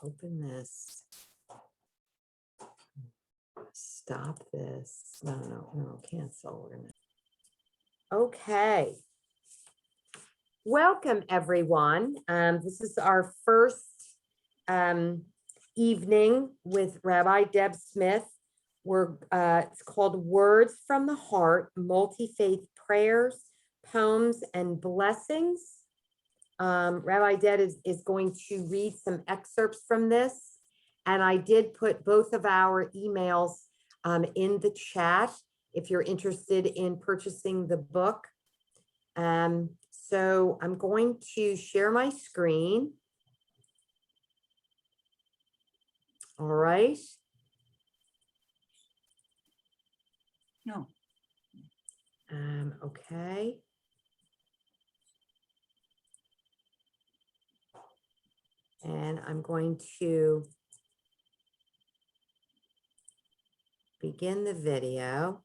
open this. Stop this. No, cancel. Okay. Welcome, everyone. This is our first evening with Rabbi Deb Smith. It's called Words from the Heart, Multi-Faith Prayers, Poems, and Blessings. Rabbi Deb is going to read some excerpts from this. And I did put both of our emails in the chat if you're interested in purchasing the book. So I'm going to share my screen. All right. No. Okay. And I'm going to begin the video.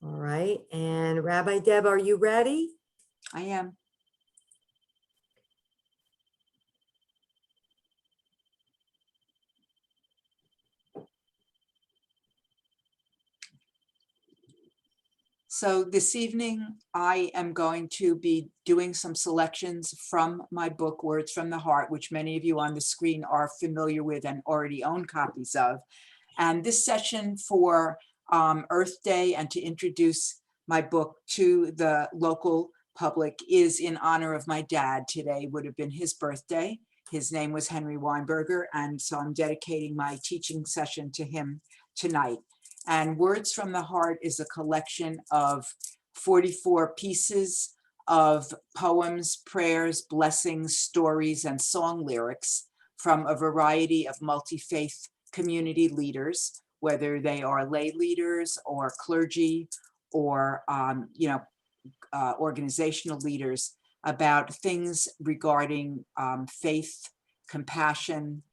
All right. And Rabbi Deb, are you ready? I am. So this evening, I am going to be doing some selections from my book, Words from the Heart, which many of you on the screen are familiar with and already own copies of. And this session for Earth Day and to introduce my book to the local public is in honor of my dad. Today would have been his birthday. His name was Henry Weinberger, and so I'm dedicating my teaching session to him tonight. And Words from the Heart is a collection of 44 pieces of poems, prayers, blessings, stories, and song lyrics from a variety of multi-faith community leaders, whether they are lay leaders or clergy or organizational leaders, about things regarding faith, compassion,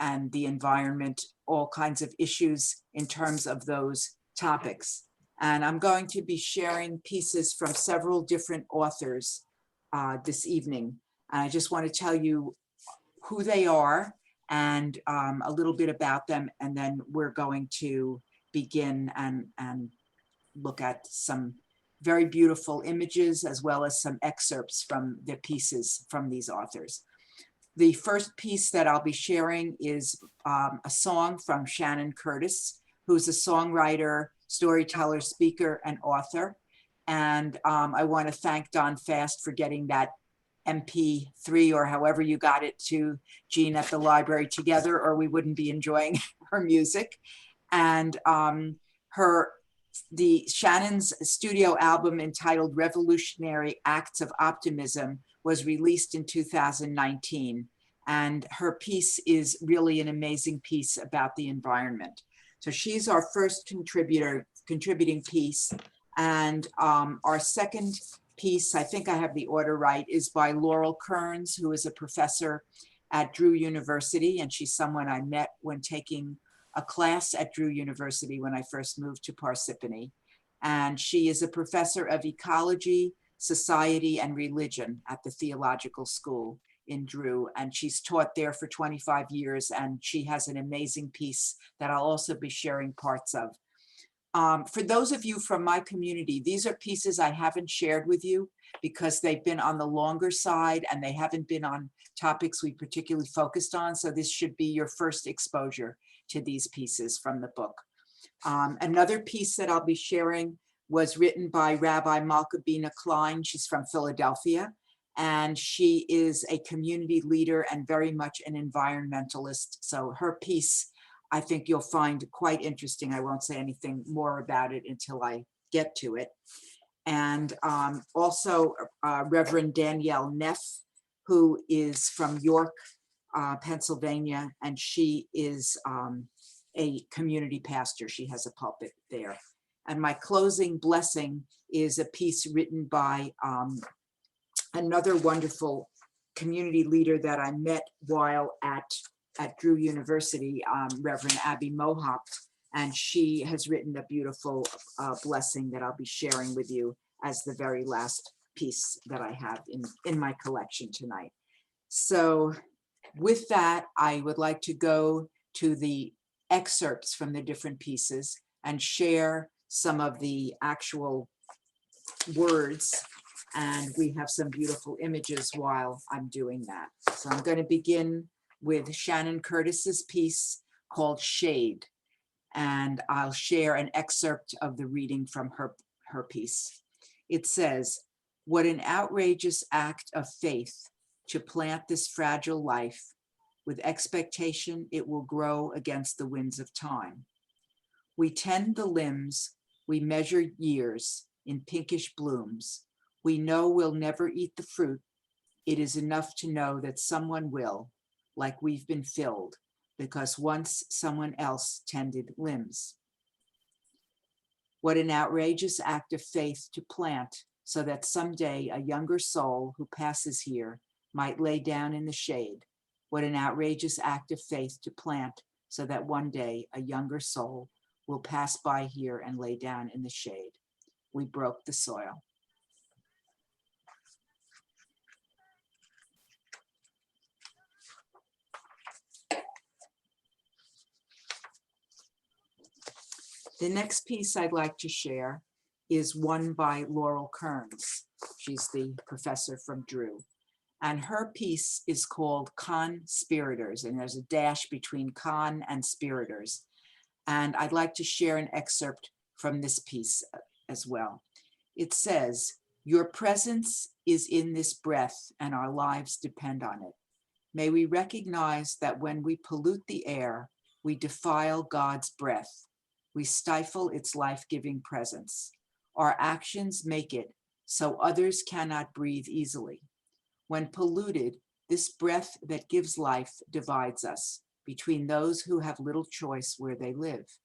and the environment, all kinds of issues in terms of those topics. And I'm going to be sharing pieces from several different authors this evening. And I just want to tell you who they are and a little bit about them, and then we're going to begin and look at some very beautiful images as well as some excerpts from the pieces from these authors. The first piece that I'll be sharing is a song from Shannon Curtis, who's a songwriter, storyteller, speaker, and author. And I want to thank Don Fast for getting that MP3 or however you got it to Jean at the library together, or we wouldn't be enjoying her music. And Shannon's studio album entitled Revolutionary Acts of Optimism was released in 2019. And her piece is really an amazing piece about the environment. So she's our first contributing piece. And our second piece, I think I have the order right, is by Laurel Kearns, who is a professor at Drew University. And she's someone I met when taking a class at Drew University when I first moved to Parsippany. And she is a professor of ecology, society, and religion at the theological school in Drew. And she's taught there for 25 years. And she has an amazing piece that I'll also be sharing parts of. For those of you from my community, these are pieces I haven't shared with you because they've been on the longer side and they haven't been on topics we particularly focused on. So this should be your first exposure to these pieces from the book. Another piece that I'll be sharing was written by Rabbi Malka-Bina Klein. She's from Philadelphia, and she is a community leader and very much an environmentalist. So her piece, I think you'll find quite interesting. I won't say anything more about it until I get to it. And also Reverend Danielle Neff, who is from York, Pennsylvania, and she is a community pastor. She has a pulpit there. And my closing blessing is a piece written by another wonderful community leader that I met while at Drew University, Reverend Abby Mohawk, and she has written a beautiful blessing that I'll be sharing with you as the very last piece that I have in my collection tonight. So With that, I would like to go to the excerpts from the different pieces and share some of the actual words. And we have some beautiful images while I'm doing that. So I'm going to begin with Shannon Curtis's piece called Shade. And I'll share an excerpt of the reading from her piece. It says, "What an outrageous act of faith to plant this fragile life. With expectation, it will grow against the winds of time. We tend the limbs, we measure years in pinkish blooms. We know we'll never eat the fruit. It is enough to know that someone will, like we've been filled, because once someone else tended limbs. What an outrageous act of faith to plant so that someday a younger soul who passes here might lay down in the shade. What an outrageous act of faith to plant so that one day a younger soul will pass by here and lay down in the shade. We broke the soil." The next piece I'd like to share is one by Laurel Kearns. She's the professor from Drew. And her piece is called Conspirators, and there's a dash between con and spiriters. And I'd like to share an excerpt from this piece as well. It says, "Your presence is in this breath and our lives depend on it. May we recognize that when we pollute the air, we defile God's breath. We stifle its life-giving presence. Our actions make it so others cannot breathe easily. When polluted, this breath that gives life divides us between those who have little choice where they live,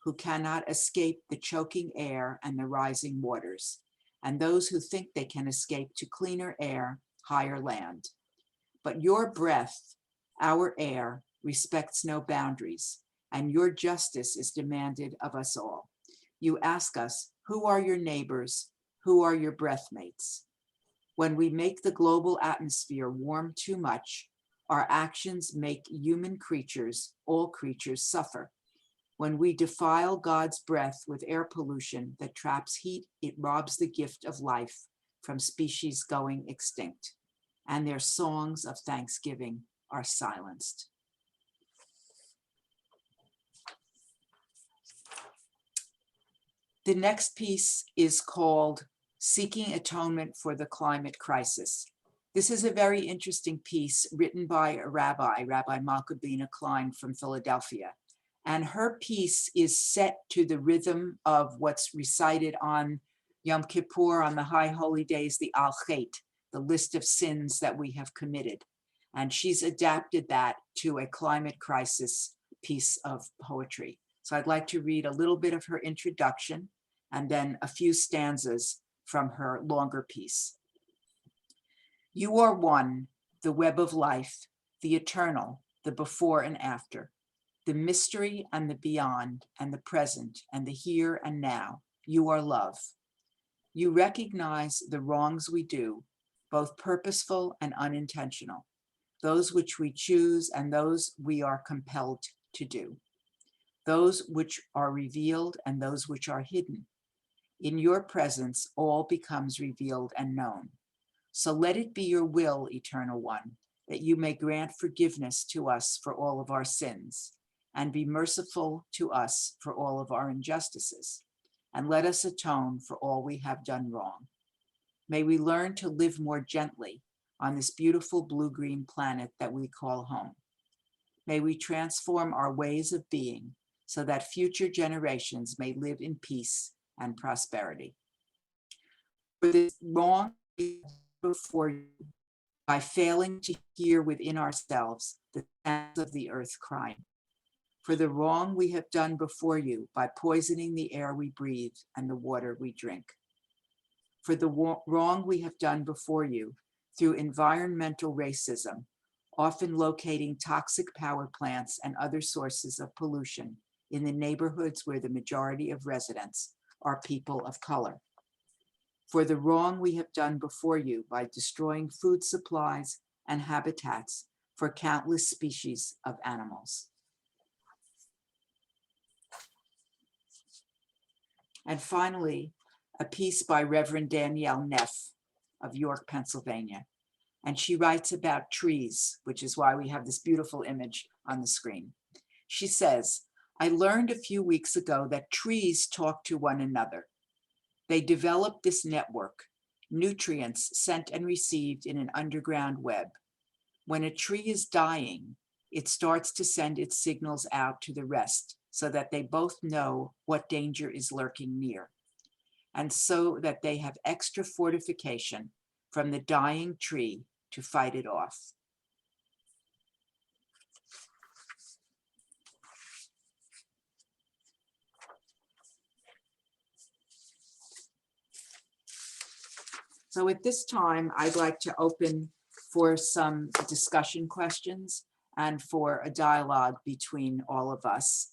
who cannot escape the choking air and the rising waters, and those who think they can escape to cleaner air, higher land. But your breath, our air, respects no boundaries, and your justice is demanded of us all. You ask us, who are your neighbors? Who are your breathmates? When we make the global atmosphere warm too much, our actions make human creatures, all creatures, suffer. When we defile God's breath with air pollution that traps heat, it robs the gift of life from species going extinct, and their songs of thanksgiving are silenced." The next piece is called Seeking Atonement for the Climate Crisis. This is a very interesting piece written by a Rabbi Malka Klein from Philadelphia. And her piece is set to the rhythm of what's recited on Yom Kippur, on the high holy days, the Al Chet, the list of sins that we have committed. And she's adapted that to a climate crisis piece of poetry. So I'd like to read a little bit of her introduction and then a few stanzas from her longer piece. "You are one, the web of life, the eternal, the before and after, the mystery and the beyond and the present and the here and now. You are love. You recognize the wrongs we do, both purposeful and unintentional, those which we choose and those we are compelled to do, those which are revealed and those which are hidden. In your presence, all becomes revealed and known. So let it be your will, Eternal One, that you may grant forgiveness to us for all of our sins, and be merciful to us for all of our injustices, and let us atone for all we have done wrong. May we learn to live more gently on this beautiful blue-green planet that we call home. May we transform our ways of being so that future generations may live in peace and prosperity. For this wrong before you, by failing to hear within ourselves the sounds of the earth crying. For the wrong we have done before you by poisoning the air we breathe and the water we drink. For the wrong we have done before you through environmental racism, often locating toxic power plants and other sources of pollution in the neighborhoods where the majority of residents are people of color. For the wrong we have done before you by destroying food supplies and habitats for countless species of animals. And finally, a piece by Reverend Danielle Neff of York, Pennsylvania. And she writes about trees, which is why we have this beautiful image on the screen. She says, I learned a few weeks ago that trees talk to one another. They develop this network, nutrients sent and received in an underground web. When a tree is dying, it starts to send its signals out to the rest so that they both know what danger is lurking near, and so that they have extra fortification from the dying tree to fight it off. So at this time, I'd like to open for some discussion questions and for a dialogue between all of us.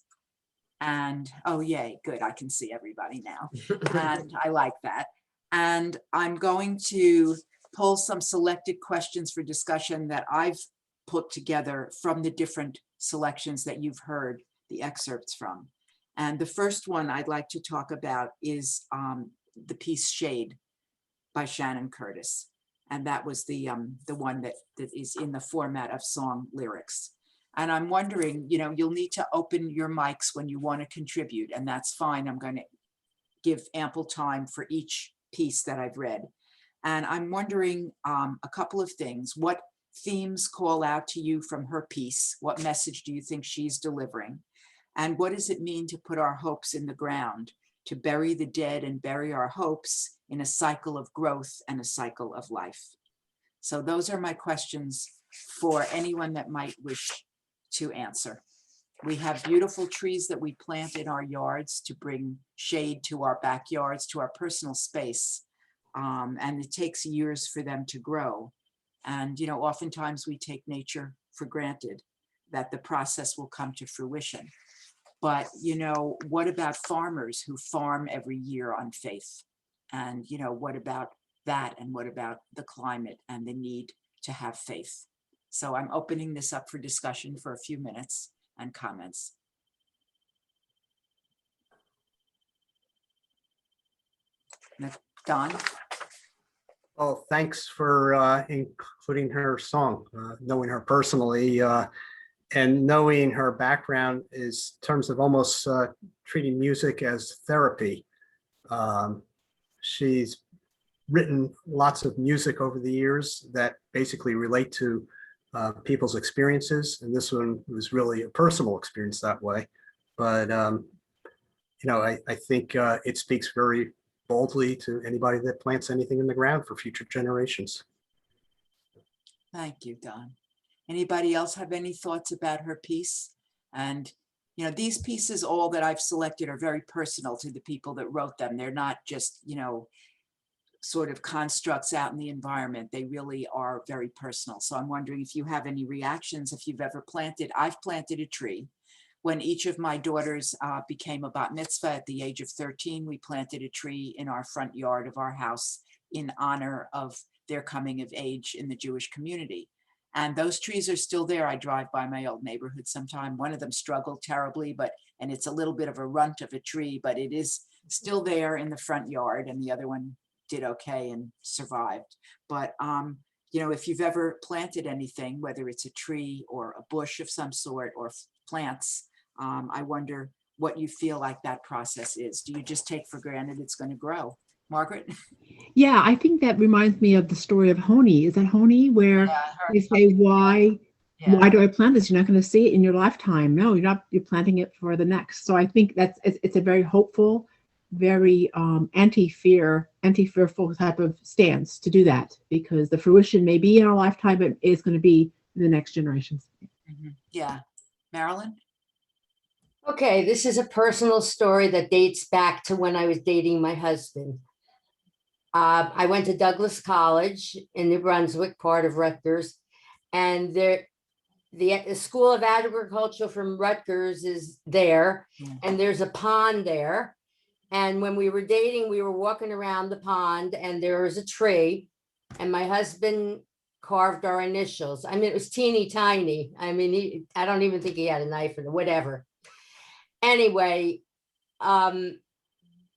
And, oh, yay, good, I can see everybody now. And I like that. And I'm going to pull some selected questions for discussion that I've put together from the different selections that you've heard the excerpts from. And the first one I'd like to talk about is the piece Shade by Shannon Curtis. And that was the one that is in the format of song lyrics. And I'm wondering, you'll need to open your mics when you want to contribute, and that's fine. I'm going to give ample time for each piece that I've read. And I'm wondering a couple of things. What themes call out to you from her piece? What message do you think she's delivering? And what does it mean to put our hopes in the ground, to bury the dead and bury our hopes in a cycle of growth and a cycle of life? So those are my questions for anyone that might wish to answer. We have beautiful trees that we plant in our yards to bring shade to our backyards, to our personal space. And it takes years for them to grow. And, oftentimes we take nature for granted, that the process will come to fruition. But, what about farmers who farm every year on faith? And, what about that? And what about the climate and the need to have faith? So I'm opening this up for discussion for a few minutes and comments. Don? Well, thanks for including her song, knowing her personally, and knowing her background is in terms of almost treating music as therapy. She's written lots of music over the years that basically relate to people's experiences, and this one was really a personal experience that way. But I think it speaks very boldly to anybody that plants anything in the ground for future generations. Thank you, Don. Anybody else have any thoughts about her piece? And these pieces, all that I've selected, are very personal to the people that wrote them. They're not just sort of constructs out in the environment. They really are very personal. So I'm wondering if you have any reactions, if you've ever planted. I've planted a tree. When each of my daughters became a bat mitzvah at the age of 13, we planted a tree in our front yard of our house in honor of their coming of age in the Jewish community. And those trees are still there. I drive by my old neighborhood sometime. One of them struggled terribly, and it's a little bit of a runt of a tree, but it is still there in the front yard, and the other one did okay and survived. But if you've ever planted anything, whether it's a tree or a bush of some sort or plants, I wonder what you feel like that process is. Do you just take for granted it's going to grow? Margaret? Yeah, I think that reminds me of the story of Honey. Is that Honey, where they say, why do I plant this? You're not going to see it in your lifetime. No, you're not. You're planting it for the next. So I think it's a very hopeful, very anti-fearful type of stance to do that, because the fruition may be in our lifetime, but it's going to be in the next generations. Mm-hmm. Yeah. Marilyn? Okay, this is a personal story that dates back to when I was dating my husband. I went to Douglas College in New Brunswick, part of Rutgers, and the School of Agriculture from Rutgers is there, and there's a pond there. And when we were dating, we were walking around the pond, and there was a tree, and my husband carved our initials. I mean, it was teeny tiny. I mean, I don't even think he had a knife or whatever. Anyway, the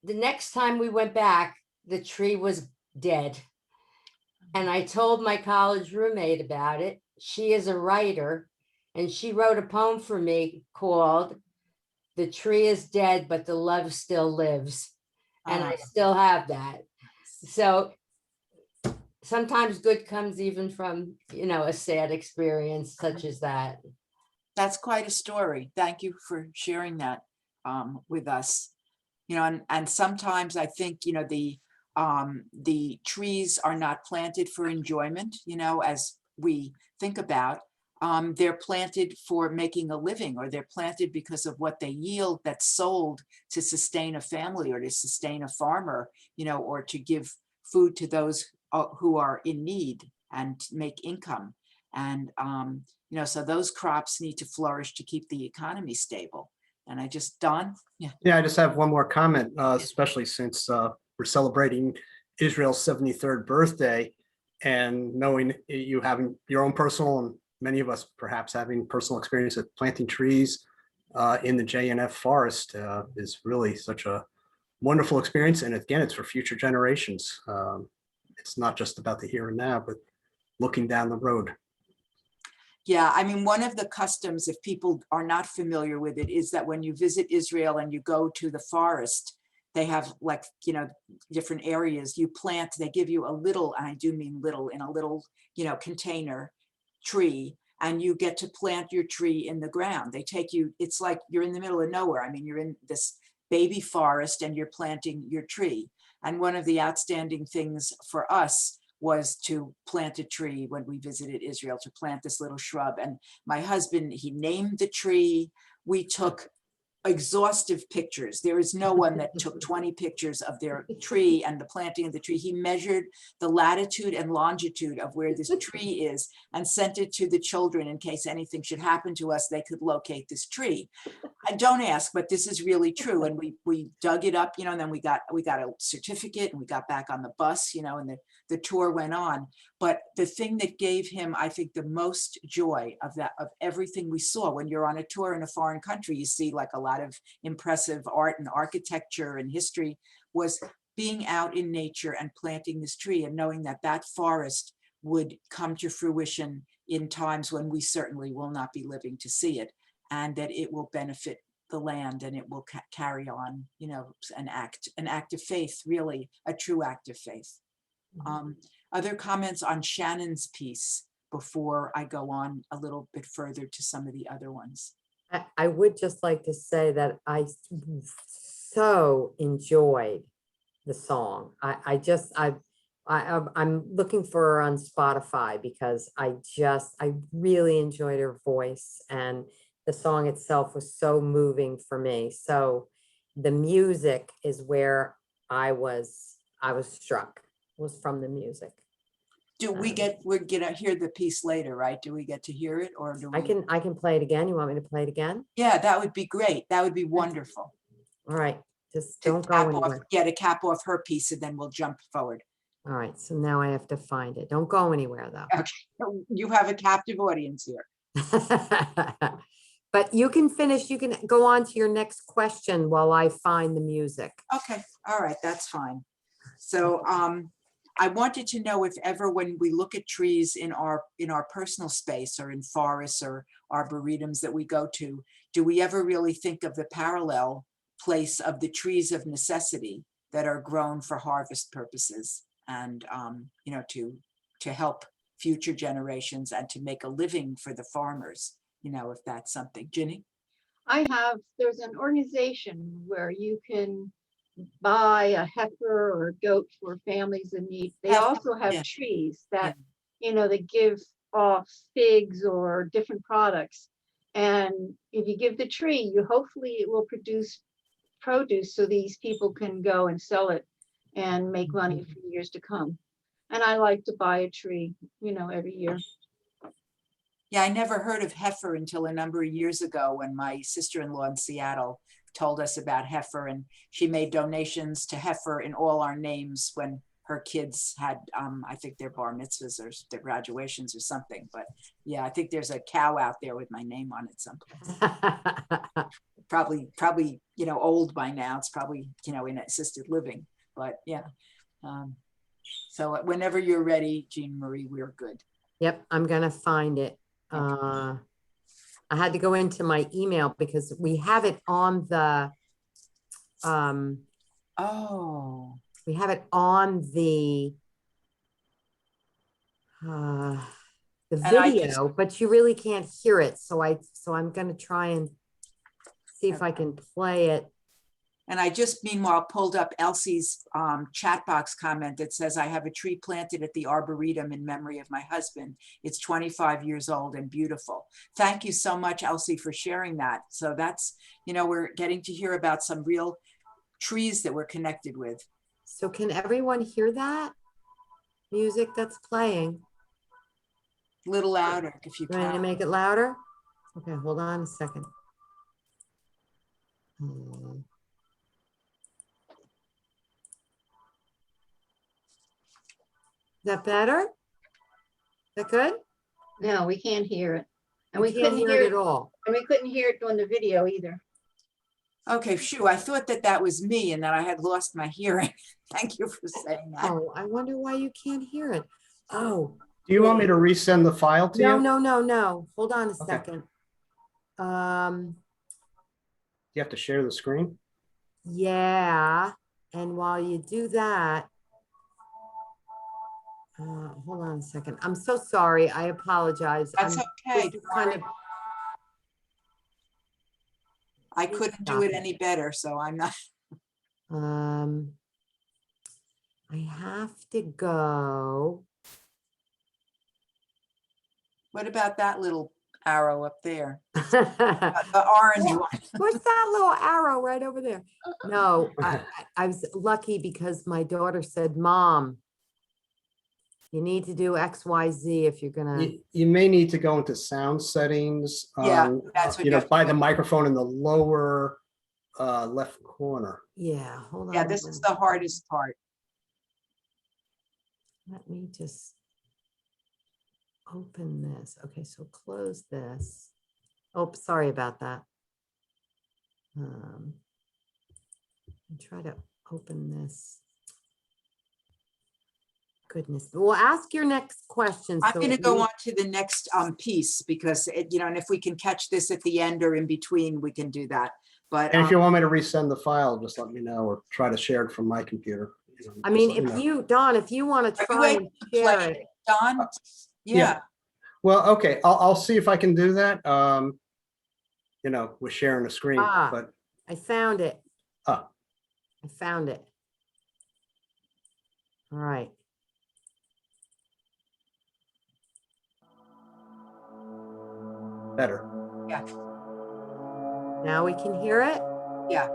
next time we went back, the tree was dead. And I told my college roommate about it. She is a writer, and she wrote a poem for me called "The Tree is Dead, but the Love Still Lives." And I still have that. So sometimes good comes even from, a sad experience such as that. That's quite a story. Thank you for sharing that with us. And sometimes I think, the trees are not planted for enjoyment, as we think about. They're planted for making a living, or they're planted because of what they yield that's sold to sustain a family or to sustain a farmer, or to give food to those who are in need and make income. And, so those crops need to flourish to keep the economy stable. And Don? Yeah. Yeah, I just have one more comment, especially since we're celebrating Israel's 73rd birthday, and knowing you having your own personal, and many of us perhaps having personal experience of planting trees in the JNF forest is really such a wonderful experience. And again, it's for future generations. It's not just about the here and now, but looking down the road. Yeah, I mean, one of the customs, if people are not familiar with it, is that when you visit Israel and you go to the forest, they have different areas you plant. They give you a little, and I do mean little, in a little, container tree, and you get to plant your tree in the ground. They take you, it's like you're in the middle of nowhere. I mean, you're in this baby forest and you're planting your tree. And one of the outstanding things for us was to plant a tree when we visited Israel, to plant this little shrub. And my husband, he named the tree. We took exhaustive pictures. There is no one that took 20 pictures of their tree and the planting of the tree. He measured the latitude and longitude of where this tree is and sent it to the children in case anything should happen to us, they could locate this tree. I don't ask, but this is really true. And we dug it up, and then we got a certificate, and we got back on the bus, and the tour went on. But the thing that gave him, I think, the most joy of everything we saw, when you're on a tour in a foreign country, you see like a lot of impressive art and architecture and history, was being out in nature and planting this tree and knowing that that forest would come to fruition in times when we certainly will not be living to see it, and that it will benefit the land and it will carry on, an act of faith, really a true act of faith. Other comments on Shannon's piece before I go on a little bit further to some of the other ones? I would just like to say that I so enjoyed the song. I'm looking for her on Spotify because I really enjoyed her voice, and the song itself was so moving for me. So the music is where I was struck, was from the music. We're gonna hear the piece later, right? Do we get to hear it, or do we? I can play it again. You want me to play it again? Yeah, that would be great. That would be wonderful. All right, just To don't go cap anywhere. off, yeah, to cap off her piece, and then we'll jump forward. All right, so now I have to find it. Don't go anywhere though. Okay, you have a captive audience here. But you can finish, you can go on to your next question while I find the music. Okay, all right, that's fine. So I wanted to know if ever, when we look at trees in our personal space, or in forests or arboretums that we go to, do we ever really think of the parallel place of the trees of necessity that are grown for harvest purposes, and to help future generations and to make a living for the farmers, if that's something. Ginny? There's an organization where you can buy a heifer or a goat for families in need. They also have trees that, they give off figs or different products. And if you give the tree, hopefully it will produce produce so these people can go and sell it and make money for years to come. And I like to buy a tree, every year. Yeah, I never heard of heifer until a number of years ago, when my sister-in-law in Seattle told us about heifer, and she made donations to heifer in all our names when her kids had, I think their bar mitzvahs or their graduations or something. But yeah, I think there's a cow out there with my name on it someplace. Probably, you know, old by now. It's probably, you know, in assisted living, but yeah. So whenever you're ready, Jean Marie, we're good. Yep, I'm gonna find it. I had to go into my email because we have it on the, Oh, we have it on the I video, but you really can't hear it. So I'm gonna try and see if I can play it. and I just meanwhile pulled up Elsie's chat box comment that says, I have a tree planted at the Arboretum in memory of my husband. It's 25 years old and beautiful. Thank you so much, Elsie, for sharing that. So that's, you know, we're getting to hear about some real trees that we're connected with. So can everyone hear that music that's playing? A little louder if you You want me to can. make it louder? Okay, hold on a second. Is that better? Is that good? No, we can't hear it. And We we can't couldn't hear hear it at all. And we couldn't hear it on the video either. Okay, phew, I thought that that was me and that I had lost my hearing. Thank you for saying that. Oh, I wonder why you can't hear it. Oh, Do you want me to resend the file to no, you? no. Hold on a Okay. second. You have to share the screen? Yeah. And while you do that, hold on a second. I'm so sorry. I apologize. That's okay. This is kind of, I couldn't do it any better, so I'm not. I have to go. What about that little arrow up there? Push The orange one. that little arrow right over there. No, I was lucky because my daughter said, Mom, you need to do XYZ if you're gonna. You may need to go into sound settings. Yeah, that's what you you know, have by to the do. microphone in the lower left corner. Yeah, hold on. Yeah, this is the hardest part. Let me just open this. Okay, so close this. Oh, sorry about that. Try to open this. Goodness. Well, ask your next question. I'm so going to we- go on to the next piece because, you know, and if we can catch this at the end or in between, we can do that. But And if you want me to resend the file, just let me know or try to share it from my computer. You know, I just mean, let me if know. you, Don, if you want to Are you try able and to share play it. Don? Yeah. Well, okay, I'll see if I can do that. You know, with sharing the screen, but I found it. Ah. I found it. All right. better. Yeah. Now we can hear it. Yeah.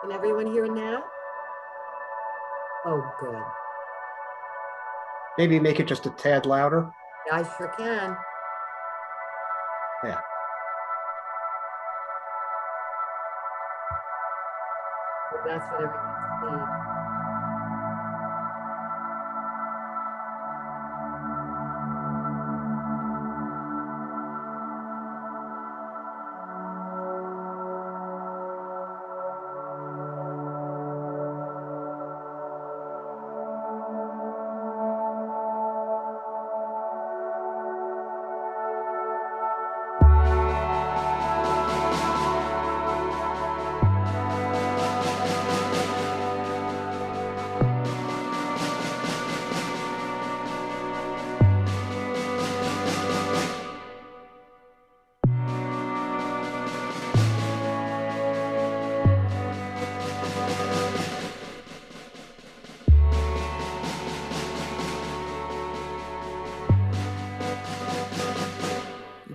Can everyone hear it now? Oh, good. Maybe make it just a tad louder. I sure can. Yeah. Well, that's what everyone's saying.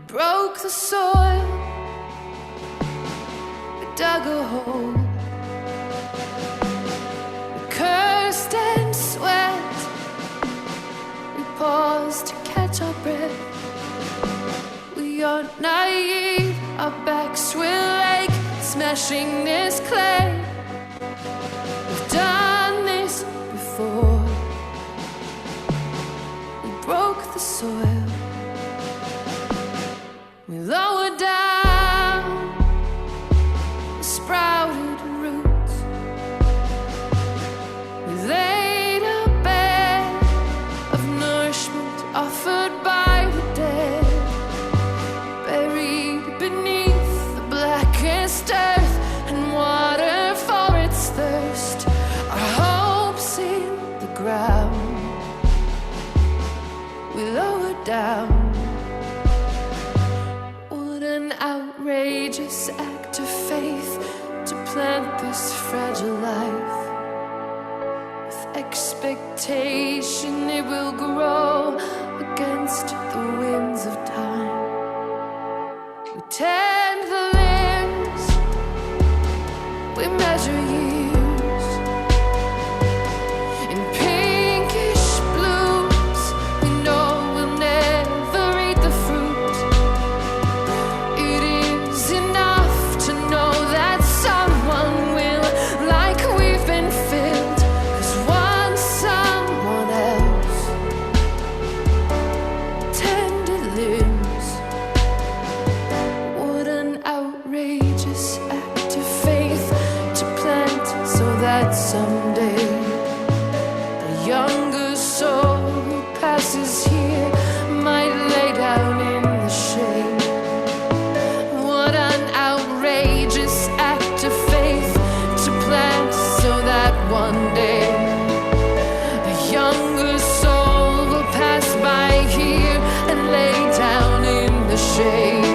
Broke the soil, dug a hole. We cursed and sweat. We paused to catch our breath. We are naive, our backs will ache, smashing this clay. We've done this before. We broke the soil. We lowered down the sprouted roots. We laid a bed of nourishment offered by the dead, buried beneath the blackest earth and water for its thirst. Our hopes in the ground. We lowered down. An outrageous act of faith to plant this fragile life with expectation it will grow against the winds of time. We tend the limbs, we measure years in pinkish blooms. We know we'll never eat the fruit. Someday a younger soul who passes here might lay down in the shade. What an outrageous act of faith to plant so that one day a younger soul will pass by here and lay down in the shade.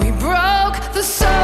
We broke the soul.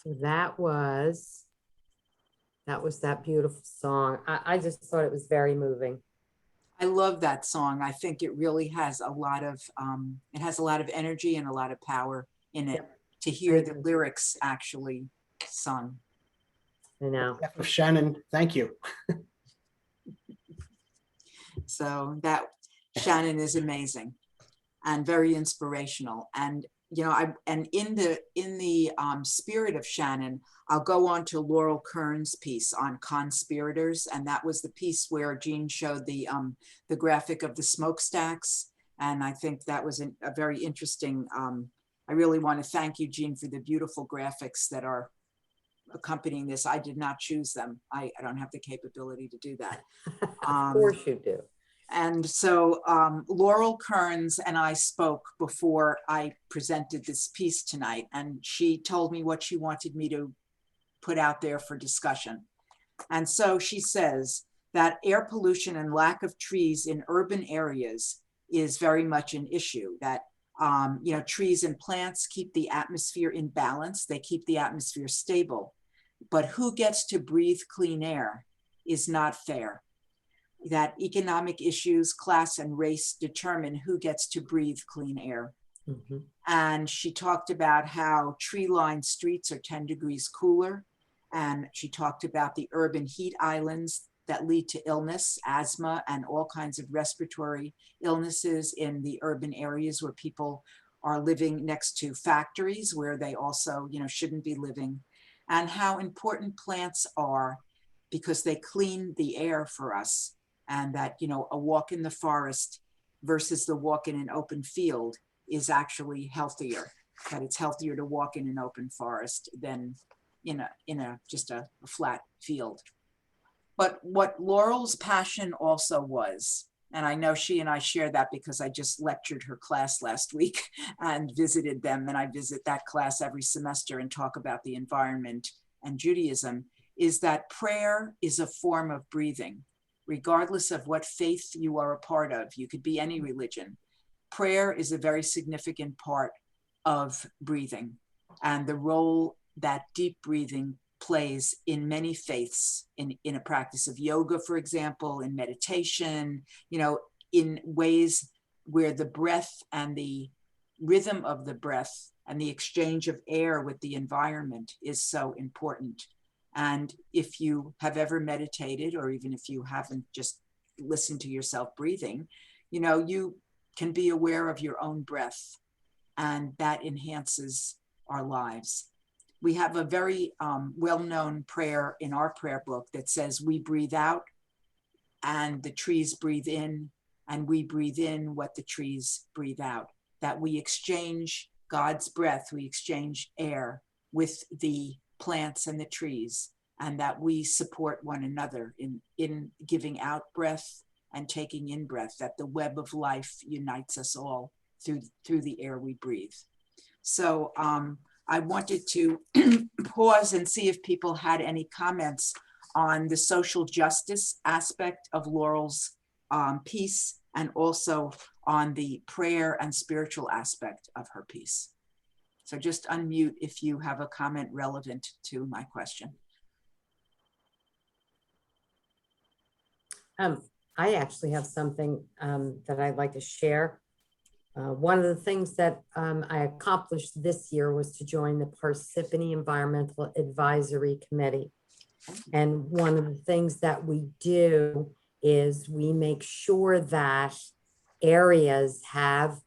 So that was that beautiful song. I just thought it was very moving. I love that song. I think it really has a lot of energy and a lot of power in it. Yep. To hear the lyrics actually sung. I know. Shannon, thank you. So that Shannon is amazing and very inspirational. And you know, in the spirit of Shannon, I'll go on to Laurel Kern's piece on conspirators, and that was the piece where Jean showed the graphic of the smokestacks, and I think that was a very interesting. I really want to thank you, Jean, for the beautiful graphics that are accompanying this. I did not choose them. I don't have the capability to do that. Of course you do. And so Laurel Kearns and I spoke before I presented this piece tonight, and she told me what she wanted me to put out there for discussion. And so she says that air pollution and lack of trees in urban areas is very much an issue, that you know, trees and plants keep the atmosphere in balance, they keep the atmosphere stable, but who gets to breathe clean air is not fair. That economic issues, class and race determine who gets to breathe clean air. Mm-hmm. And she talked about how tree-lined streets are 10 degrees cooler. And she talked about the urban heat islands that lead to illness, asthma, and all kinds of respiratory illnesses in the urban areas where people are living next to factories where they also, you know, shouldn't be living. and how important plants are because they clean the air for us. And that, you know, a walk in the forest versus the walk in an open field is actually healthier, that it's healthier to walk in an open forest than in a just a flat field. But what Laurel's passion also was, and I know she and I share that because I just lectured her class last week and visited them, and I visit that class every semester and talk about the environment and Judaism, is that prayer is a form of breathing, regardless of what faith you are a part of. You could be any religion. Prayer is a very significant part of breathing, and the role that deep breathing plays in many faiths, in a practice of yoga, for example, in meditation, you know, in ways where the breath and the rhythm of the breath and the exchange of air with the environment is so important. And if you have ever meditated, or even if you haven't, just listened to yourself breathing, you know, you can be aware of your own breath, and that enhances our lives. We have a very well-known prayer in our prayer book that says, we breathe out and the trees breathe in, and we breathe in what the trees breathe out. That we exchange God's breath, we exchange air with the plants and the trees, and that we support one another in giving out breath and taking in breath, that the web of life unites us all through the air we breathe. So I wanted to pause and see if people had any comments on the social justice aspect of Laurel's piece, and also on the prayer and spiritual aspect of her piece. So just unmute if you have a comment relevant to my question. I actually have something that I'd like to share. One of the things that I accomplished this year was to join the Parsippany Environmental Advisory Committee. And one of the things that we do is we make sure that areas have,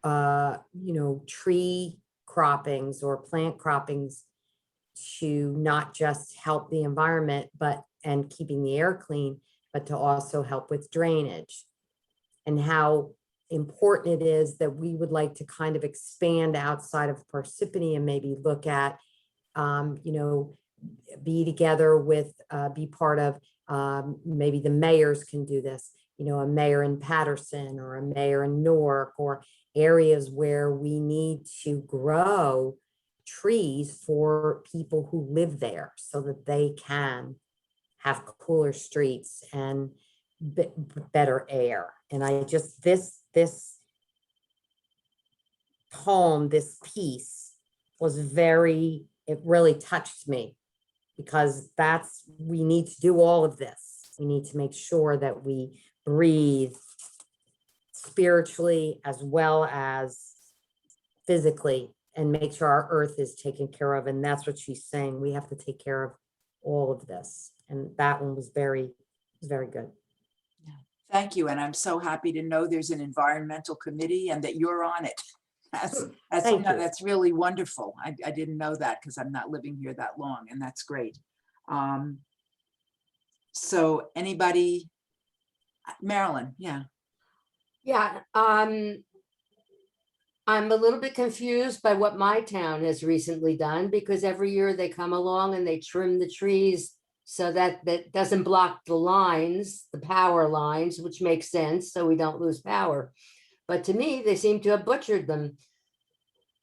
you know, tree croppings or plant croppings to not just help the environment, and keeping the air clean, but to also help with drainage. And how important it is that we would like to kind of expand outside of Parsippany and maybe look at, you know, be together with, be part of, maybe the mayors can do this, you know, a mayor in Patterson or a mayor in Newark, or areas where we need to grow trees for people who live there so that they can have cooler streets and better air. And I just, this poem, this piece was very, it really touched me, because we need to do all of this. We need to make sure that we breathe spiritually as well as physically, and make sure our earth is taken care of. And that's what she's saying. We have to take care of all of this. And that one was very good. Thank you. And I'm so happy to know there's an environmental committee and that you're on it. That's really wonderful. I didn't know that because I'm not living here that long, and that's great. So anybody, Marilyn, yeah. Yeah, I'm a little bit confused by what my town has recently done, because every year they come along and they trim the trees so that that doesn't block the lines, the power lines, which makes sense, so we don't lose power. But to me, they seem to have butchered them.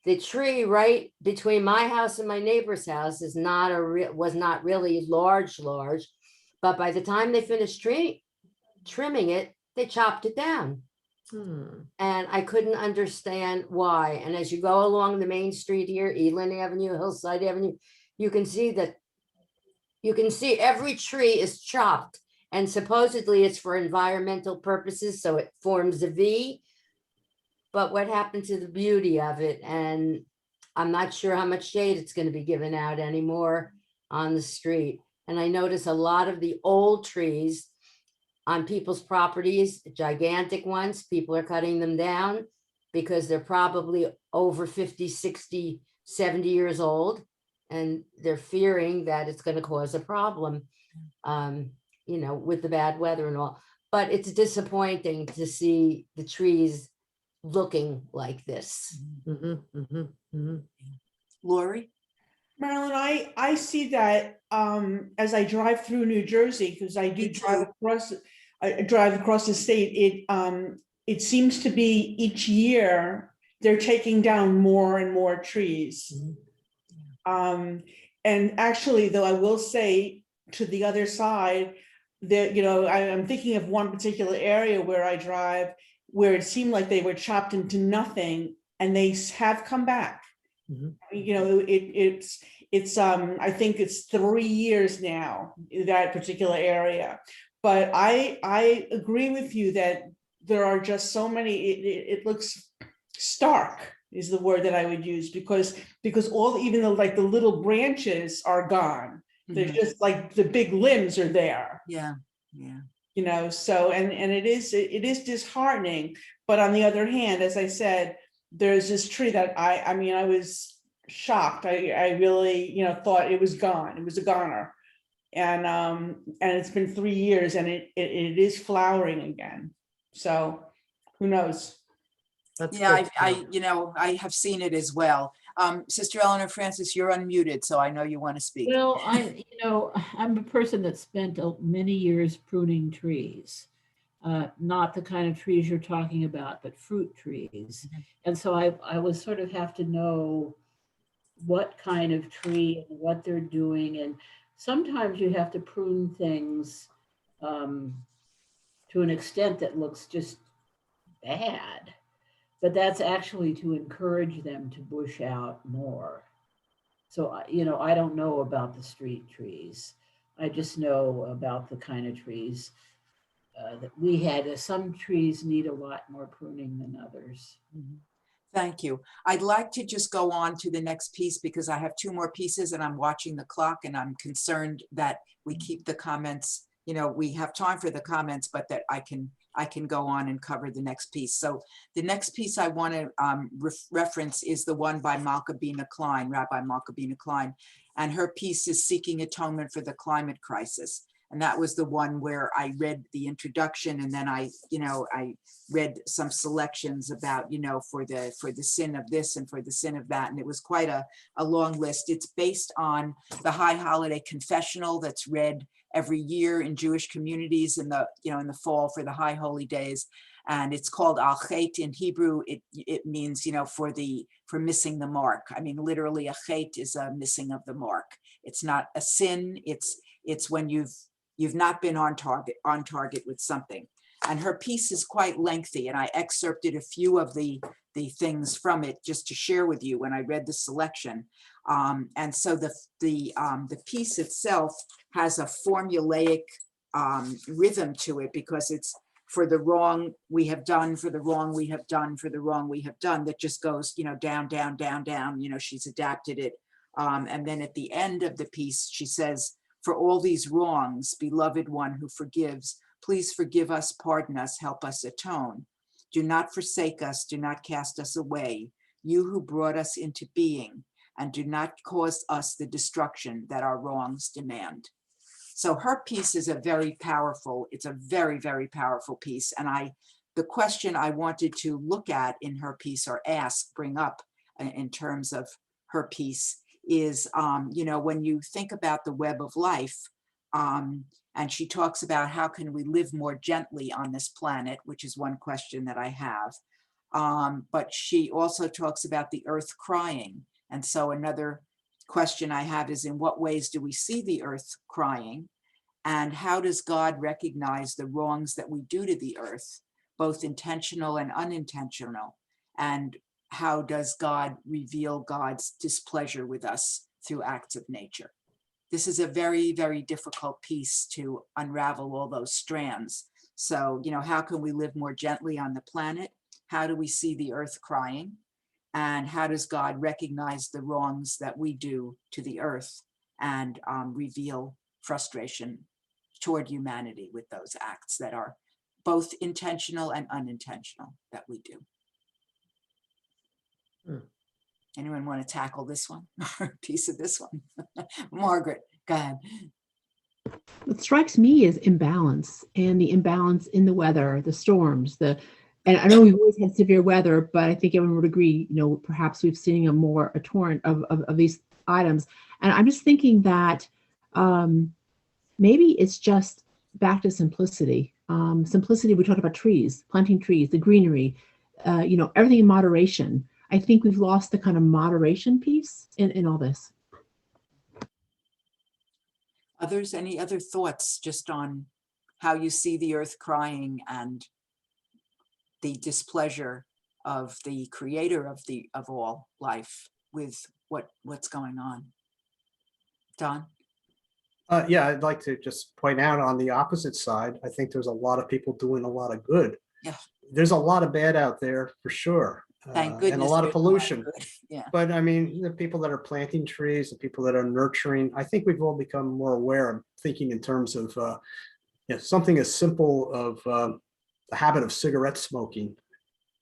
The tree right between my house and my neighbor's house is was not really large, but by the time they finished trimming it, they chopped it down. And I couldn't understand why. And as you go along the main street here, Eland Avenue, Hillside Avenue, you can see every tree is chopped, and supposedly it's for environmental purposes, so it forms a V. But what happened to the beauty of it? And I'm not sure how much shade it's going to be given out anymore on the street. And I notice a lot of the old trees on people's properties, gigantic ones, people are cutting them down because they're probably over 50, 60, 70 years old. and they're fearing that it's going to cause a problem, with the bad weather and all. But it's disappointing to see the trees looking like this. Lori? Marilyn, I see that as I drive through New Jersey, because I do drive across the state. It seems to be each year they're taking down more and more trees. And actually, though, I will say to the other side that, I'm thinking of one particular area where I drive where it seemed like they were chopped into nothing, and they have come back. It's I think it's 3 years now, that particular area. But I agree with you that there are just so many, it looks stark is the word that I would use, because all, even though like the little branches are gone, they're just like the big limbs are there. Yeah. So and it is disheartening. But on the other hand, as I said, there's this tree that I mean, I was shocked. I really, thought it was gone. It was a goner. And it's been 3 years, and it is flowering again. So who knows? Yeah, I have seen it as well. Sister Eleanor Francis, you're unmuted, so I know you want to speak. Well, I'm a person that spent many years pruning trees, not the kind of trees you're talking about, but fruit trees. And so I would sort of have to know what kind of tree and what they're doing. And sometimes you have to prune things to an extent that looks just bad, but that's actually to encourage them to bush out more. So, I don't know about the street trees. I just know about the kind of trees that we had. Some trees need a lot more pruning than others. Thank you. I'd like to just go on to the next piece, because I have 2 more pieces and I'm watching the clock, and I'm concerned that we keep the comments, we have time for the comments, but that I can go on and cover the next piece. So the next piece I want to reference is the one by Malka-Bina Klein, Rabbi Malka-Bina Klein, and her piece is Seeking Atonement for the Climate Crisis. And that was the one where I read the introduction, and then I read some selections about, for the sin of this and for the sin of that. And it was quite a long list. It's based on the High Holiday Confessional that's read every year in Jewish communities in the fall for the High Holy Days. And it's called Al Chet in Hebrew. It means, for missing the mark. I mean, literally a chet is a missing of the mark. It's not a sin. It's when you've not been on target with something. And her piece is quite lengthy, and I excerpted a few of the things from it just to share with you when I read the selection. And so the piece itself has a formulaic rhythm to it, because it's for the wrong we have done, for the wrong we have done, for the wrong we have done, that just goes, down, down, down, down. She's adapted it. And then at the end of the piece, she says, for all these wrongs, beloved one who forgives, please forgive us, pardon us, help us atone. Do not forsake us, do not cast us away, you who brought us into being, and do not cause us the destruction that our wrongs demand. So her piece is it's a very, very powerful piece. And the question I wanted to look at in her piece, or bring up in terms of her piece, is, when you think about the web of life, and she talks about how can we live more gently on this planet, which is one question that I have. But she also talks about the earth crying. And so another question I have is, in what ways do we see the earth crying? And how does God recognize the wrongs that we do to the earth, both intentional and unintentional? And how does God reveal God's displeasure with us through acts of nature? This is a very, very difficult piece to unravel all those strands. So, how can we live more gently on the planet? How do we see the earth crying? And how does God recognize the wrongs that we do to the earth and reveal frustration toward humanity with those acts that are both intentional and unintentional that we do? Anyone want to tackle this one or a piece of this one? Margaret, go ahead. What strikes me is imbalance, and the imbalance in the weather, the storms, and I know we've always had severe weather, but I think everyone would agree, perhaps we've seen a torrent of these items. And I'm just thinking that maybe it's just back to simplicity. Simplicity, we talked about trees, planting trees, the greenery, everything in moderation. I think we've lost the kind of moderation piece in all this. Others, any other thoughts just on how you see the earth crying and the displeasure of the creator of all life with what's going on? Don? Yeah, I'd like to just point out on the opposite side, I think there's a lot of people doing a lot of good. Yeah. There's a lot of bad out there for sure. Thank goodness. And a lot of there's pollution. good. Yeah. But I mean, the people that are planting trees, the people that are nurturing, I think we've all become more aware of thinking in terms of something as simple of the habit of cigarette smoking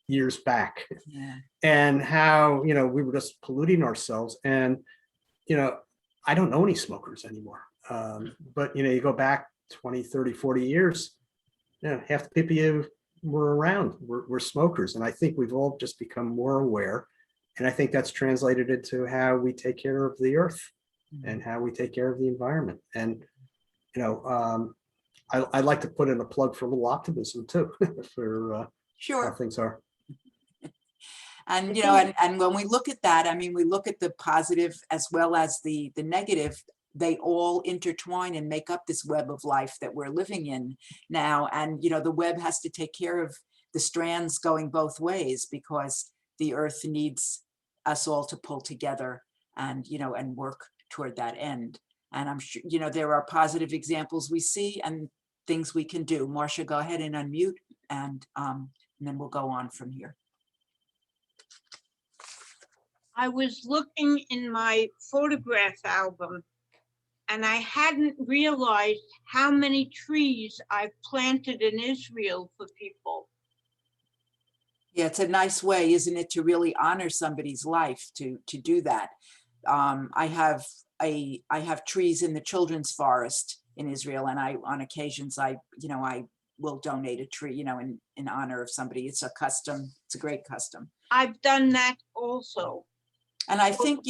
years back. Yeah. And how, we were just polluting ourselves. And, I don't know any smokers anymore. But, you go back 20, 30, 40 years, half the people you were around were smokers. And I think we've all just become more aware. And I think that's translated into how we take care of the earth and how we take care of the environment. And, I'd like to put in a plug for a little optimism too, for Sure. how things are. And, and when we look at that, I mean, we look at the positive as well as the negative. They all intertwine and make up this web of life that we're living in now. And, the web has to take care of the strands going both ways, because the earth needs us all to pull together and, and work toward that end. And I'm sure, there are positive examples we see and things we can do. Marcia, go ahead and unmute, and then we'll go on from here. I was looking in my photograph album, and I hadn't realized how many trees I've planted in Israel for people. Yeah, it's a nice way, isn't it, to really honor somebody's life, to do that. I have trees in the children's forest in Israel, and on occasions I will donate a tree, in honor of somebody. It's a custom. It's a great custom. I've done that also. And I think,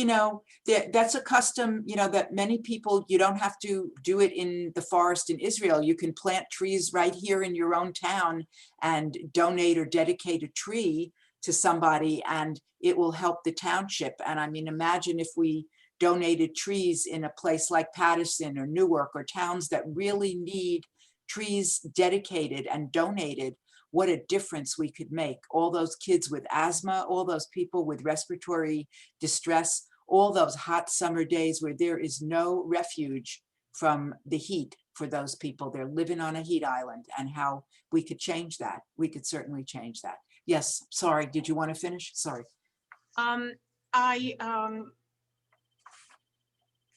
that's a custom, that many people, you don't have to do it in the forest in Israel. You can plant trees right here in your own town and donate or dedicate a tree to somebody, and it will help the township. And I mean, imagine if we donated trees in a place like Patterson or Newark, or towns that really need trees dedicated and donated. What a difference we could make. All those kids with asthma, all those people with respiratory distress, all those hot summer days where there is no refuge from the heat for those people. They're living on a heat island, and how we could change that. We could certainly change that. Yes, sorry, did you want to finish? Sorry.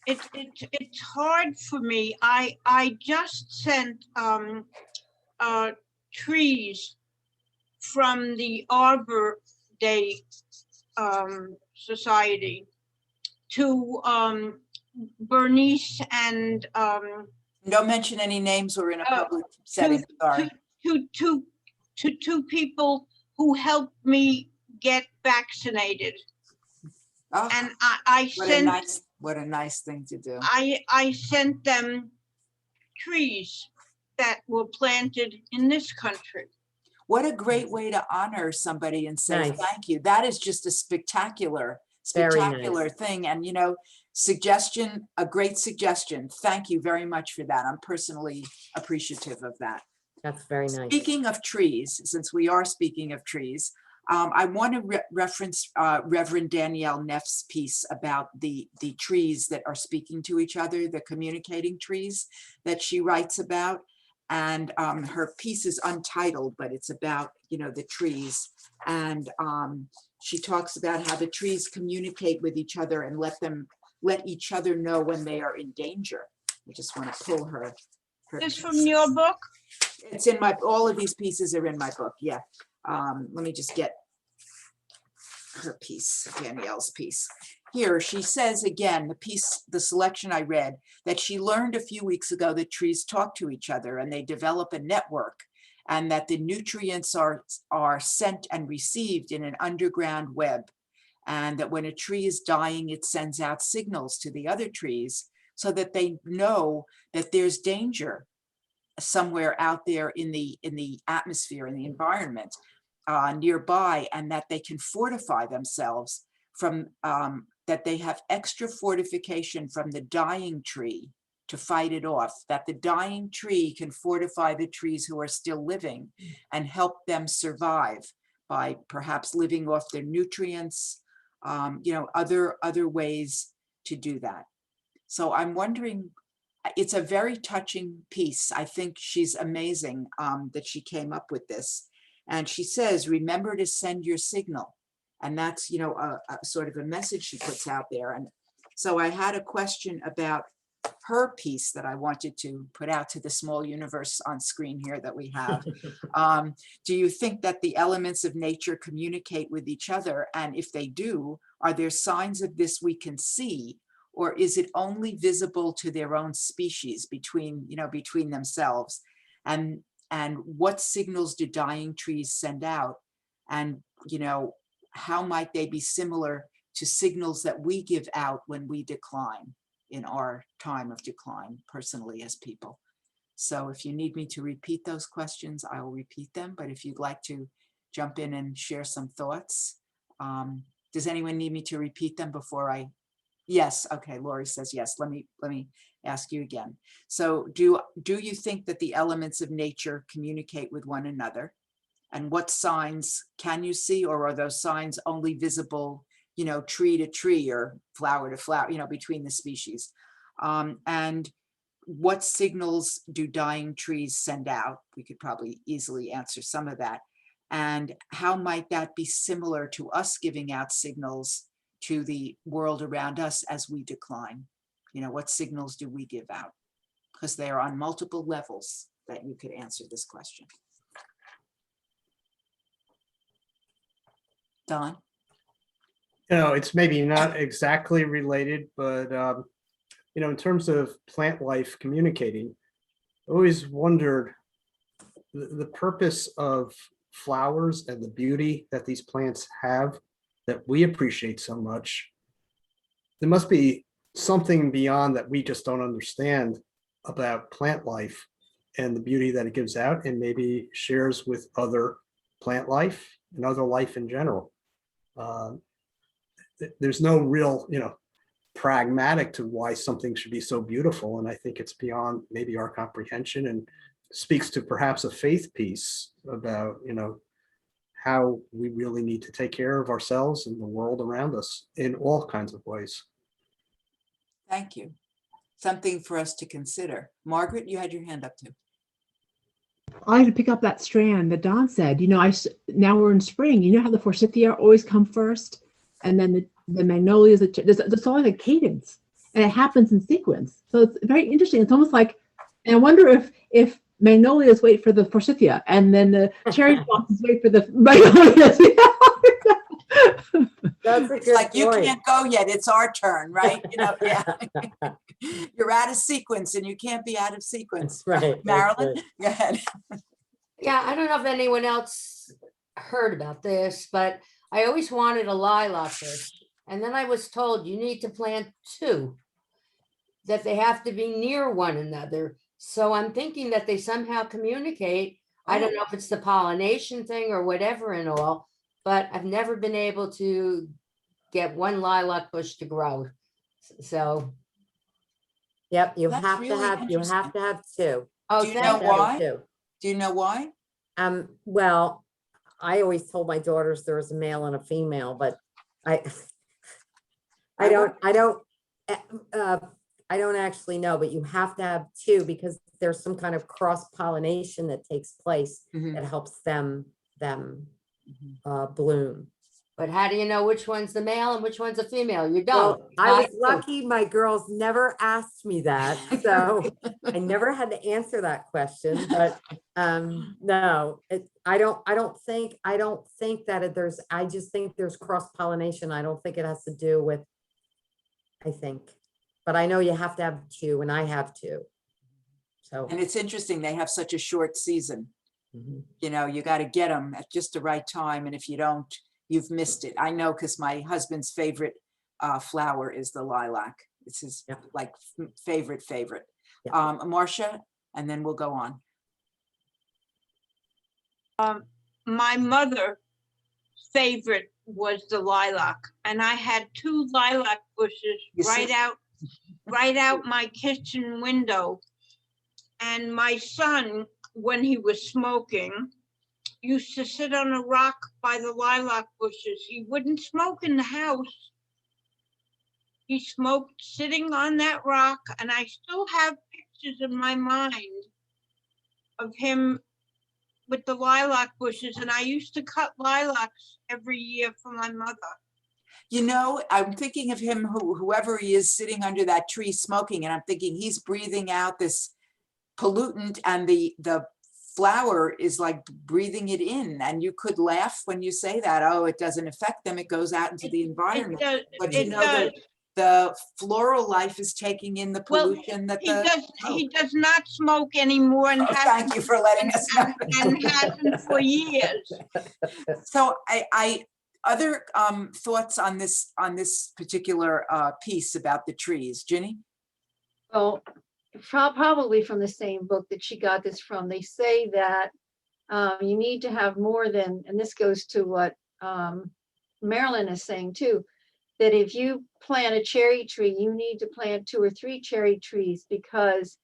It's hard for me. I just sent trees from the Arbor Day Society to Bernice and don't mention any names. We're in a public setting. Sorry. To two people who helped me get vaccinated. Oh, and I sent what a nice thing to do. I sent them trees that were planted in this country. What a great way to honor somebody and say thank you. That is just a spectacular thing. And suggestion, a great suggestion. Thank you very much for that. I'm personally appreciative of that. That's very nice. Speaking of trees, since we are speaking of trees, I want to reference Reverend Danielle Neff's piece about the trees that are speaking to each other, the communicating trees that she writes about. And her piece is untitled, but it's about, the trees. And she talks about how the trees communicate with each other and let each other know when they are in danger. I just want to pull her. This from your book? It's in all of these pieces are in my book. Yeah. Let me just get her piece, Danielle's piece. Here, she says again, the selection I read, that she learned a few weeks ago that trees talk to each other and they develop a network, and that the nutrients are sent and received in an underground web. And that when a tree is dying, it sends out signals to the other trees so that they know that there's danger somewhere out there in the atmosphere, in the environment nearby, and that they can fortify themselves from, that they have extra fortification from the dying tree to fight it off, that the dying tree can fortify the trees who are still living and help them survive by perhaps living off their nutrients, other ways to do that. So I'm wondering, it's a very touching piece. I think she's amazing that she came up with this. And she says, remember to send your signal. And that's, a sort of a message she puts out there. And so I had a question about her piece that I wanted to put out to the small universe on screen here that we have. Do you think that the elements of nature communicate with each other? And if they do, are there signs of this we can see? Or is it only visible to their own species between themselves? And what signals do dying trees send out? And, how might they be similar to signals that we give out when we decline in our time of decline, personally as people? So if you need me to repeat those questions, I will repeat them. But if you'd like to jump in and share some thoughts, does anyone need me to repeat them before I? Yes. Okay. Lori says yes. Let me ask you again. So do you think that the elements of nature communicate with one another? And what signs can you see, or are those signs only visible, tree to tree or flower to flower, between the species? And what signals do dying trees send out? We could probably easily answer some of that. And how might that be similar to us giving out signals to the world around us as we decline? What signals do we give out? Because they are on multiple levels that you could answer this question. Don? It's maybe not exactly related, but, in terms of plant life communicating, I always wondered the purpose of flowers and the beauty that these plants have that we appreciate so much. There must be something beyond that we just don't understand about plant life and the beauty that it gives out, and maybe shares with other plant life and other life in general. There's no real, pragmatic to why something should be so beautiful. And I think it's beyond maybe our comprehension, and speaks to perhaps a faith piece about, how we really need to take care of ourselves and the world around us in all kinds of ways. Thank you. Something for us to consider. Margaret, you had your hand up too. I like to pick up that strand that Don said. Now we're in spring. You know how the forsythia always come first, and then the magnolias. There's all like a cadence, and it happens in sequence. So it's very interesting. It's almost like, and I wonder if magnolias wait for the forsythia, and then the cherry blossoms wait for the magnolias. That's a It's good like, you point. can't go yet. It's our turn, right? Yeah. You're out of sequence, and you can't be out of sequence. That's right. Marilyn, go ahead. Yeah, I don't know if anyone else heard about this, but I always wanted a lilac bush. And then I was told you need to plant two, that they have to be near one another. So I'm thinking that they somehow communicate. I don't know if it's the pollination thing or whatever and all, but I've never been able to get one lilac bush to grow. So. Yep, you That's have to really have two. Oh, Do you know thank you. why? Two. Do you know why? Well, I always told my daughters there was a male and a female, but I don't actually know, but you have to have two because there's some kind of cross pollination that takes place that helps them bloom. But how do you know which one's the male and which one's a female? You Well, don't. I was Not you. lucky my girls never asked me that, so I never had to answer that question, but no, I don't think that I just think there's cross-pollination. I don't think it has to do with, I think, but I know you have to have two, and I have two. So, And it's interesting, they have such a short season. mhm. You know, you got to get them at just the right time. And if you don't, you've missed it. I know, because my husband's favorite flower is the lilac. It's his Yeah. like favorite. Yeah. Marcia, and then we'll go on. My mother's favorite was the lilac, and I had 2 lilac bushes You see? right out my kitchen window. And my son, when he was smoking, used to sit on a rock by the lilac bushes. He wouldn't smoke in the house. He smoked sitting on that rock, and I still have pictures in my mind of him with the lilac bushes, and I used to cut lilacs every year for my mother. You know, I'm thinking of him, whoever he is, sitting under that tree smoking, and I'm thinking he's breathing out this pollutant, and the flower is like breathing it in. And you could laugh when you say that, oh, it doesn't affect them, it goes out into the environment. But you know that the floral life is taking in the pollution that he does not smoke anymore, and thank you for letting us know. and hasn't for years. So I other thoughts on this particular piece about the trees, Ginny? Well, probably from the same book that she got this from. They say that you need to have more than, and this goes to what Marilyn is saying too, that if you plant a cherry tree, you need to plant 2 or 3 cherry trees, because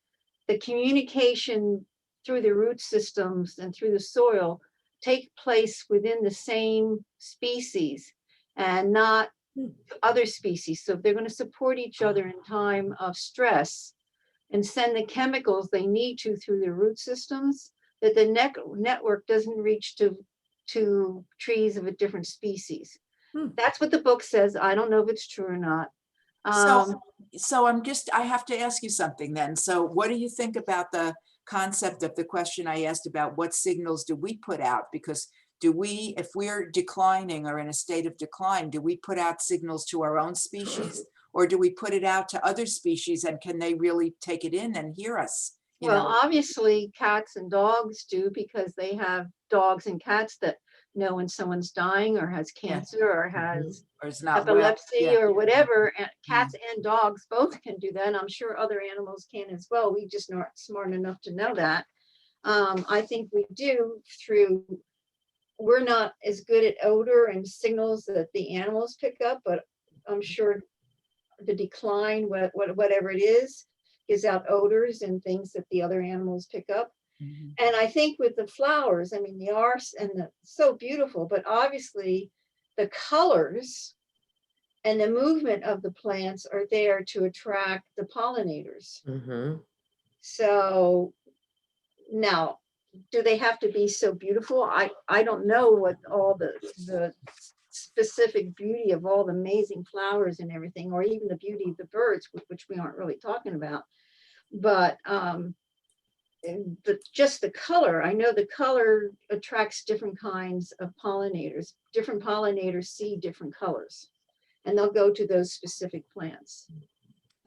the communication through the root systems and through the soil take place within the same species and not other species. So they're going to support each other in time of stress and send the chemicals they need to through the root systems, that the network doesn't reach to trees of a different species. That's what the book says. I don't know if it's true or not. So I have to ask you something then. So what do you think about the concept of the question I asked about what signals do we put out? Because if we're declining or in a state of decline, do we put out signals to our own species, or do we put it out to other species, and can they really take it in and hear us? Well, obviously cats and dogs do, because they have dogs and cats that know when someone's dying or has cancer or has or is not epilepsy or whatever. And cats and dogs both can do that. And I'm sure other animals can as well. We just aren't smart enough to know that. I think we do we're not as good at odor and signals that the animals pick up, but I'm sure the decline, whatever it is, gives out odors and things that the other animals pick up. And I think with the flowers, I mean, so beautiful, but obviously the colors and the movement of the plants are there to attract the pollinators. So now, do they have to be so beautiful? I don't know what all the specific beauty of all the amazing flowers and everything, or even the beauty of the birds, which we aren't really talking about. But just the color, I know the color attracts different kinds of pollinators. Different pollinators see different colors, and they'll go to those specific plants.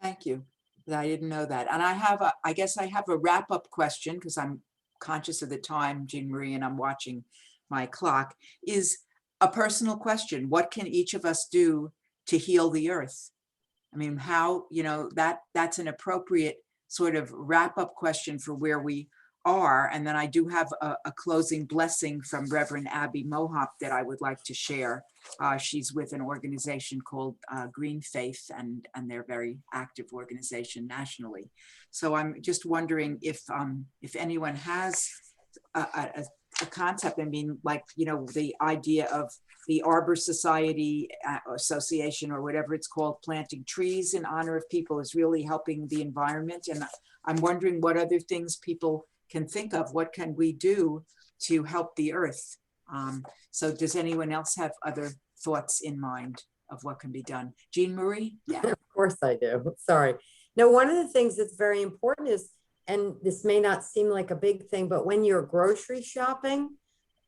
Thank you. I didn't know that. And I guess I have a wrap-up question, because I'm conscious of the time, Jean Marie, and I'm watching my clock, is a personal question. What can each of us do to heal the earth? I mean, how, that's an appropriate sort of wrap-up question for where we are. And then I do have a closing blessing from Reverend Abby Mohop that I would like to share. She's with an organization called Green Faith, and they're a very active organization nationally. So I'm just wondering if anyone has a concept. I mean, like, the idea of the Arbor Society Association, or whatever it's called, planting trees in honor of people is really helping the environment. And I'm wondering what other things people can think of. What can we do to help the earth? So does anyone else have other thoughts in mind of what can be done. Jean Marie? Yeah. Of course I do. Sorry. Now, one of the things that's very important is, and this may not seem like a big thing, but when you're grocery shopping,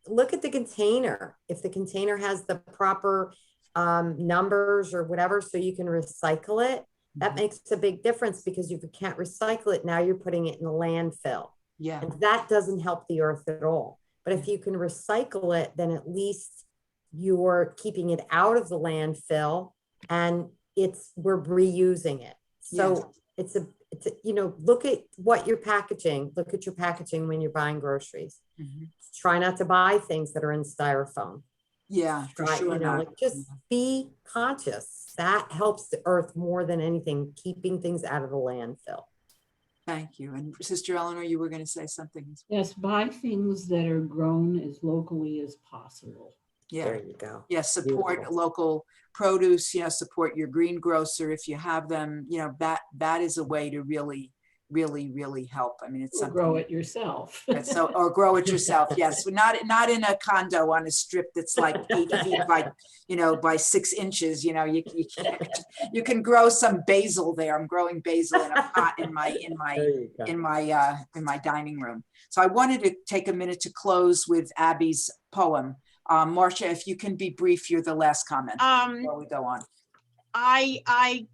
look at the container. If the container has the proper numbers or whatever, so you can recycle it, that makes a big difference, because if you can't recycle it, now you're putting it in a landfill. Yeah. And that doesn't help the earth at all. But if you can recycle it, then at least you're keeping it out of the landfill, and we're reusing it. So it's a, you know, look at what you're packaging. Look at your packaging when you're buying groceries. Try not to buy things that are in styrofoam. Yeah, for sure. You know, like, just be conscious. That helps the earth more than anything, keeping things out of the landfill. Thank you. And Sister Eleanor, you were going to say something. Yes, buy things that are grown as locally as possible. Yeah. There you go. Yes, support Beautiful. local produce, you know, support your greengrocer if you have them, you know, that is a way to really help. I mean, it's Or something. grow it yourself. So, or grow it yourself. Yes, not in a condo on a strip that's like 8 feet by, you know, by 6 inches. You know, you can grow some basil there. I'm growing basil in a pot in my dining room. So I wanted to take a minute to close with Abby's poem. Marcia, if you can be brief, you're the last comment before we go on. I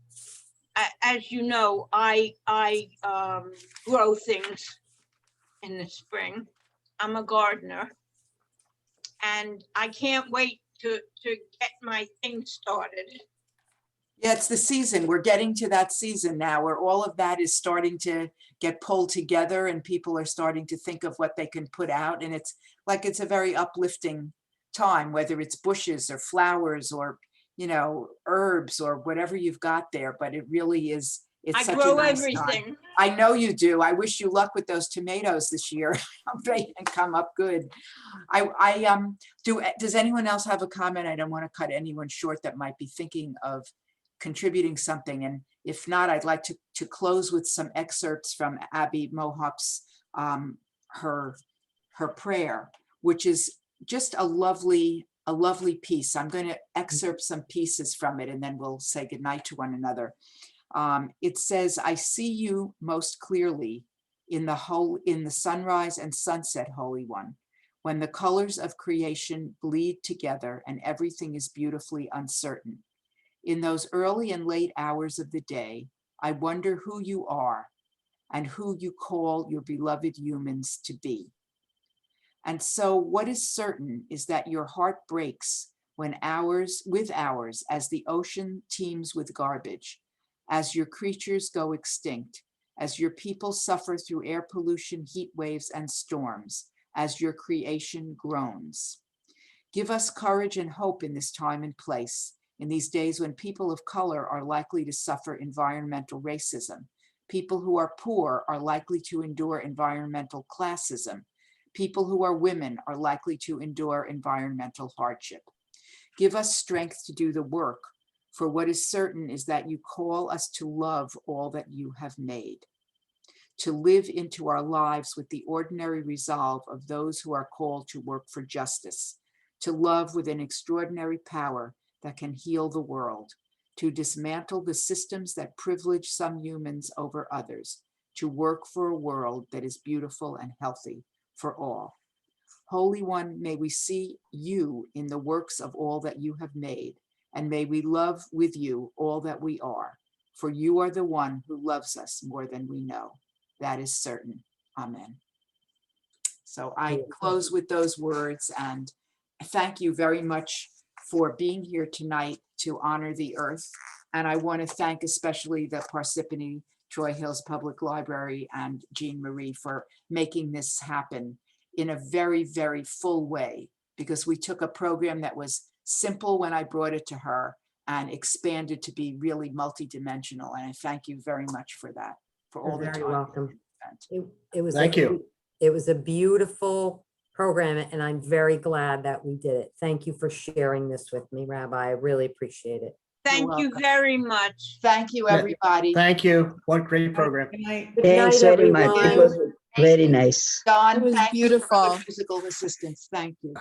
as you know, I grow things in the spring. I'm a gardener, and I can't wait to get my things started. Yeah, it's the season. We're getting to that season now where all of that is starting to get pulled together, and people are starting to think of what they can put out. And it's a very uplifting time, whether it's bushes or flowers or, you know, herbs or whatever you've got there. But it really is, it's such a nice everything. time. I know you do. I wish you luck with those tomatoes this year. They can come up good. Does anyone else have a comment? I don't want to cut anyone short that might be thinking of contributing something. And if not, I'd like to close with some excerpts from Abby Mohawk's her prayer, which is just a lovely piece. I'm going to excerpt some pieces from it, and then we'll say goodnight to one another. It says, "I see you most clearly in the sunrise and sunset, Holy One, when the colors of creation bleed together and everything is beautifully uncertain. In those early and late hours of the day, I wonder who you are and who you call your beloved humans to be. And so what is certain is that your heart breaks when ours as the ocean teems with garbage, as your creatures go extinct, as your people suffer through air pollution, heat waves, and storms, as your creation groans. Give us courage and hope in this time and place, in these days when people of color are likely to suffer environmental racism. People who are poor are likely to endure environmental classism. People who are women are likely to endure environmental hardship. Give us strength to do the work, for what is certain is that you call us to love all that you have made, to live into our lives with the ordinary resolve of those who are called to work for justice, to love with an extraordinary power that can heal the world, to dismantle the systems that privilege some humans over others, to work for a world that is beautiful and healthy for all. Holy One, may we see you in the works of all that you have made, and may we love with you all that we are, for you are the one who loves us more than we know. That is certain. Amen." So I close with those words, and thank you very much for being here tonight to honor the earth. And I want to thank especially the Parsippany Troy Hills Public Library and Jean Marie for making this happen in a very, very full way, because we took a program that was simple when I brought it to her and expanded to be really multidimensional. And I thank you very much for that, for all the time. You're very welcome. It was Thank you. It was a beautiful program, and I'm very glad that we did it. Thank you for sharing this with me, Rabbi. I really appreciate it. Thank you very much. Thank you, everybody. Thank you. What great program. Good night. Good Thanks night, very much. It everyone. was very nice. Dawn, It was thank you for the beautiful. musical assistance. Thank you.